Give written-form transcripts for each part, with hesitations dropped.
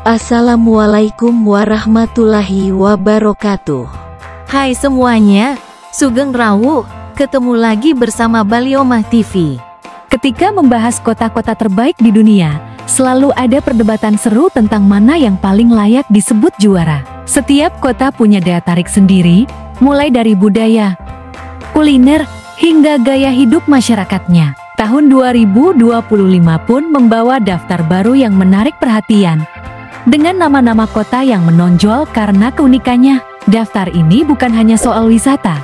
Assalamualaikum warahmatullahi wabarakatuh. Hai semuanya, Sugeng Rawu, ketemu lagi bersama Baliomah TV. Ketika membahas kota-kota terbaik di dunia, selalu ada perdebatan seru tentang mana yang paling layak disebut juara. Setiap kota punya daya tarik sendiri, mulai dari budaya, kuliner, hingga gaya hidup masyarakatnya. Tahun 2025 pun membawa daftar baru yang menarik perhatian. Dengan nama-nama kota yang menonjol karena keunikannya, daftar ini bukan hanya soal wisata,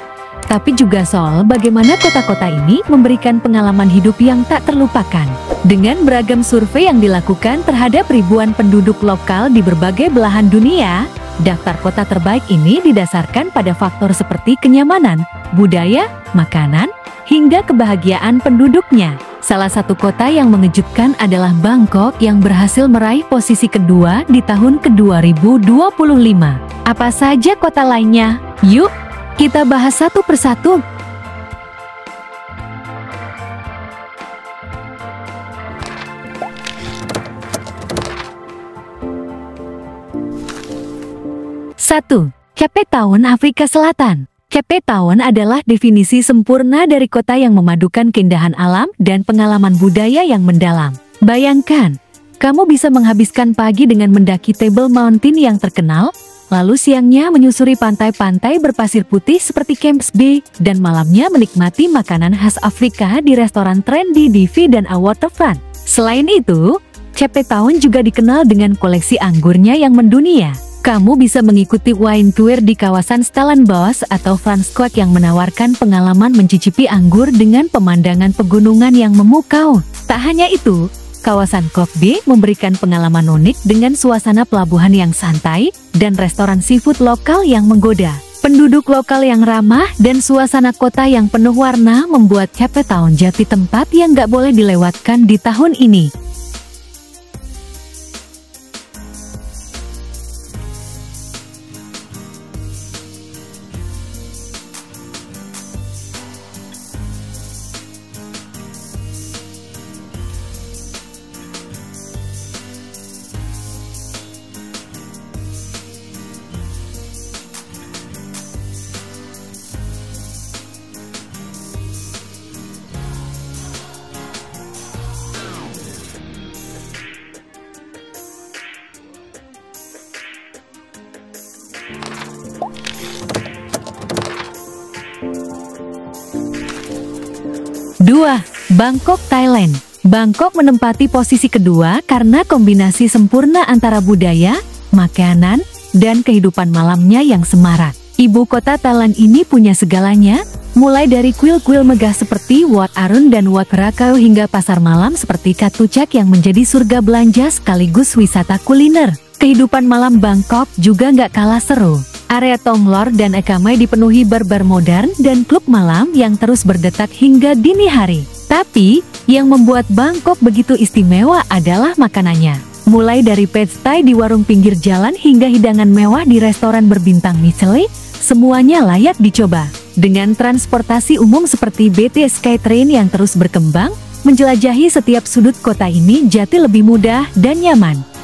tapi juga soal bagaimana kota-kota ini memberikan pengalaman hidup yang tak terlupakan. Dengan beragam survei yang dilakukan terhadap ribuan penduduk lokal di berbagai belahan dunia, daftar kota terbaik ini didasarkan pada faktor seperti kenyamanan, budaya, makanan, hingga kebahagiaan penduduknya. Salah satu kota yang mengejutkan adalah Bangkok yang berhasil meraih posisi kedua di tahun ke-2025. Apa saja kota lainnya? Yuk, kita bahas satu persatu. Satu, Cape Town, Afrika Selatan. Cape Town adalah definisi sempurna dari kota yang memadukan keindahan alam dan pengalaman budaya yang mendalam. Bayangkan, kamu bisa menghabiskan pagi dengan mendaki Table Mountain yang terkenal, lalu siangnya menyusuri pantai-pantai berpasir putih seperti Camps Bay, dan malamnya menikmati makanan khas Afrika di restoran trendy di V dan A Waterfront. Selain itu, Cape Town juga dikenal dengan koleksi anggurnya yang mendunia. Kamu bisa mengikuti wine tour di kawasan Stellenbosch atau Franschhoek yang menawarkan pengalaman mencicipi anggur dengan pemandangan pegunungan yang memukau. Tak hanya itu, kawasan Cove Bay memberikan pengalaman unik dengan suasana pelabuhan yang santai dan restoran seafood lokal yang menggoda. Penduduk lokal yang ramah dan suasana kota yang penuh warna membuat Cape Town jadi tempat yang gak boleh dilewatkan di tahun ini. Dua, Bangkok, Thailand. Bangkok menempati posisi kedua karena kombinasi sempurna antara budaya, makanan, dan kehidupan malamnya yang semarak. Ibu kota Thailand ini punya segalanya, mulai dari kuil-kuil megah seperti Wat Arun dan Wat Phra Kaew hingga pasar malam seperti Chatuchak yang menjadi surga belanja sekaligus wisata kuliner. Kehidupan malam Bangkok juga nggak kalah seru. Area Thonglor dan Ekamai dipenuhi bar-bar modern dan klub malam yang terus berdetak hingga dini hari. Tapi, yang membuat Bangkok begitu istimewa adalah makanannya. Mulai dari pad thai di warung pinggir jalan hingga hidangan mewah di restoran berbintang Michelin, semuanya layak dicoba. Dengan transportasi umum seperti BTS Skytrain yang terus berkembang, menjelajahi setiap sudut kota ini jadi lebih mudah dan nyaman.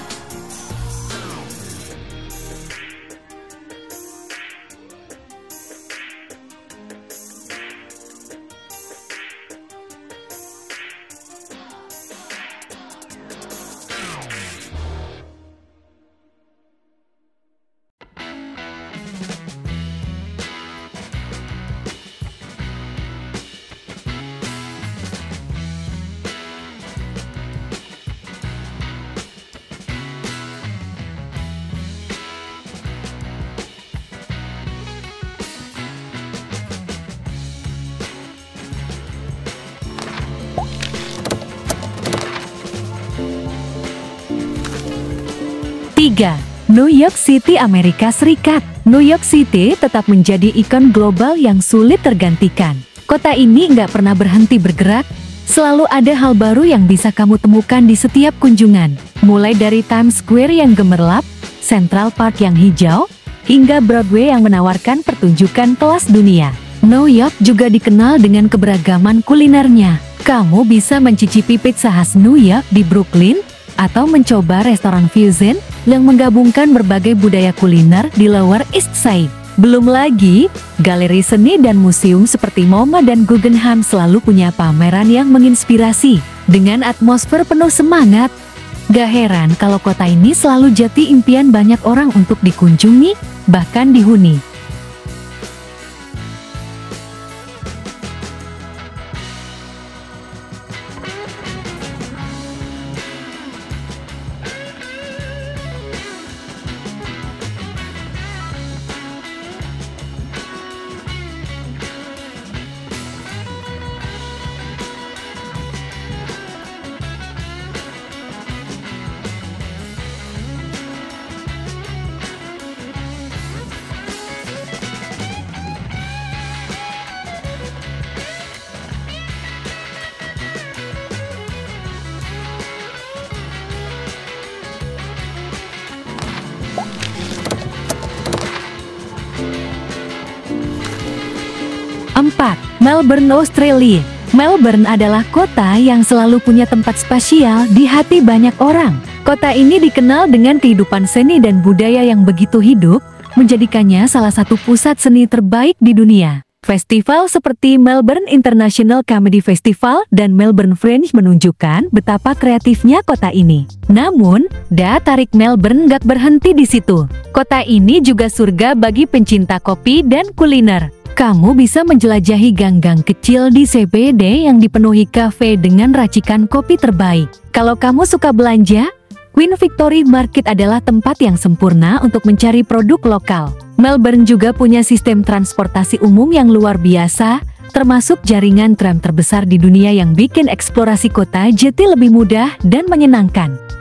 Tiga, New York City, Amerika Serikat. New York City tetap menjadi ikon global yang sulit tergantikan. Kota ini nggak pernah berhenti bergerak, selalu ada hal baru yang bisa kamu temukan di setiap kunjungan. Mulai dari Times Square yang gemerlap, Central Park yang hijau, hingga Broadway yang menawarkan pertunjukan kelas dunia. New York juga dikenal dengan keberagaman kulinernya. Kamu bisa mencicipi pizza khas New York di Brooklyn, atau mencoba restoran fusion yang menggabungkan berbagai budaya kuliner di Lower East Side. Belum lagi, galeri seni dan museum seperti MoMA dan Guggenheim selalu punya pameran yang menginspirasi dengan atmosfer penuh semangat. Gak heran kalau kota ini selalu jadi impian banyak orang untuk dikunjungi, bahkan dihuni. Melbourne, Australia. Melbourne adalah kota yang selalu punya tempat spesial di hati banyak orang. Kota ini dikenal dengan kehidupan seni dan budaya yang begitu hidup, menjadikannya salah satu pusat seni terbaik di dunia. Festival seperti Melbourne International Comedy Festival dan Melbourne Fringe menunjukkan betapa kreatifnya kota ini. Namun, daya tarik Melbourne gak berhenti di situ. Kota ini juga surga bagi pencinta kopi dan kuliner. Kamu bisa menjelajahi gang-gang kecil di CBD yang dipenuhi kafe dengan racikan kopi terbaik. Kalau kamu suka belanja, Queen Victoria Market adalah tempat yang sempurna untuk mencari produk lokal. Melbourne juga punya sistem transportasi umum yang luar biasa, termasuk jaringan tram terbesar di dunia yang bikin eksplorasi kota jadi lebih mudah dan menyenangkan.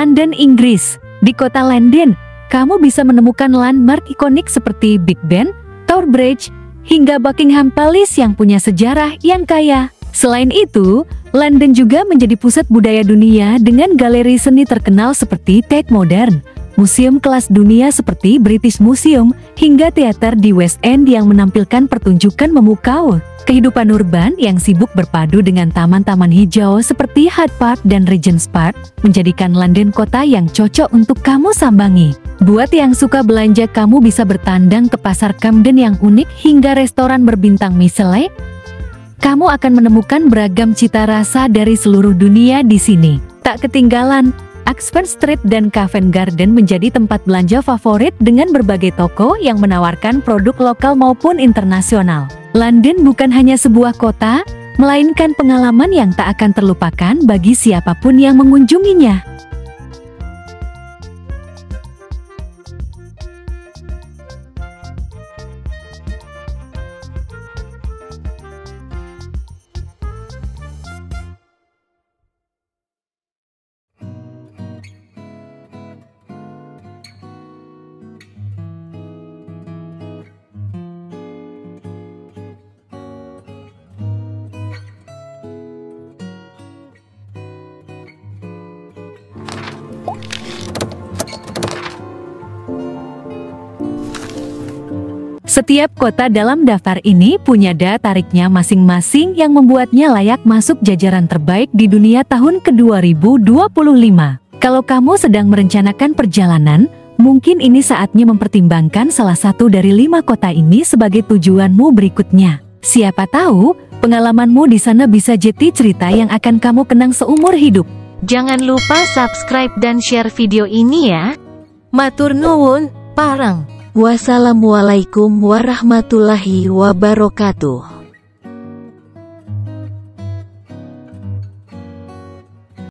London, Inggris. Di kota London, kamu bisa menemukan landmark ikonik seperti Big Ben, Tower Bridge, hingga Buckingham Palace yang punya sejarah yang kaya. Selain itu, London juga menjadi pusat budaya dunia dengan galeri seni terkenal seperti Tate Modern, museum kelas dunia seperti British Museum, hingga teater di West End yang menampilkan pertunjukan memukau. Kehidupan urban yang sibuk berpadu dengan taman-taman hijau seperti Hyde Park dan Regent's Park menjadikan London kota yang cocok untuk kamu sambangi. Buat yang suka belanja, kamu bisa bertandang ke pasar Camden yang unik hingga restoran berbintang Michelin. Kamu akan menemukan beragam cita rasa dari seluruh dunia di sini. Tak ketinggalan, Oxford Street dan Covent Garden menjadi tempat belanja favorit dengan berbagai toko yang menawarkan produk lokal maupun internasional. London bukan hanya sebuah kota, melainkan pengalaman yang tak akan terlupakan bagi siapapun yang mengunjunginya. Setiap kota dalam daftar ini punya daya tariknya masing-masing yang membuatnya layak masuk jajaran terbaik di dunia tahun ke-2025. Kalau kamu sedang merencanakan perjalanan, mungkin ini saatnya mempertimbangkan salah satu dari 5 kota ini sebagai tujuanmu berikutnya. Siapa tahu, pengalamanmu di sana bisa jadi cerita yang akan kamu kenang seumur hidup. Jangan lupa subscribe dan share video ini ya. Matur nuwun, parang. Wassalamualaikum warahmatullahi wabarakatuh.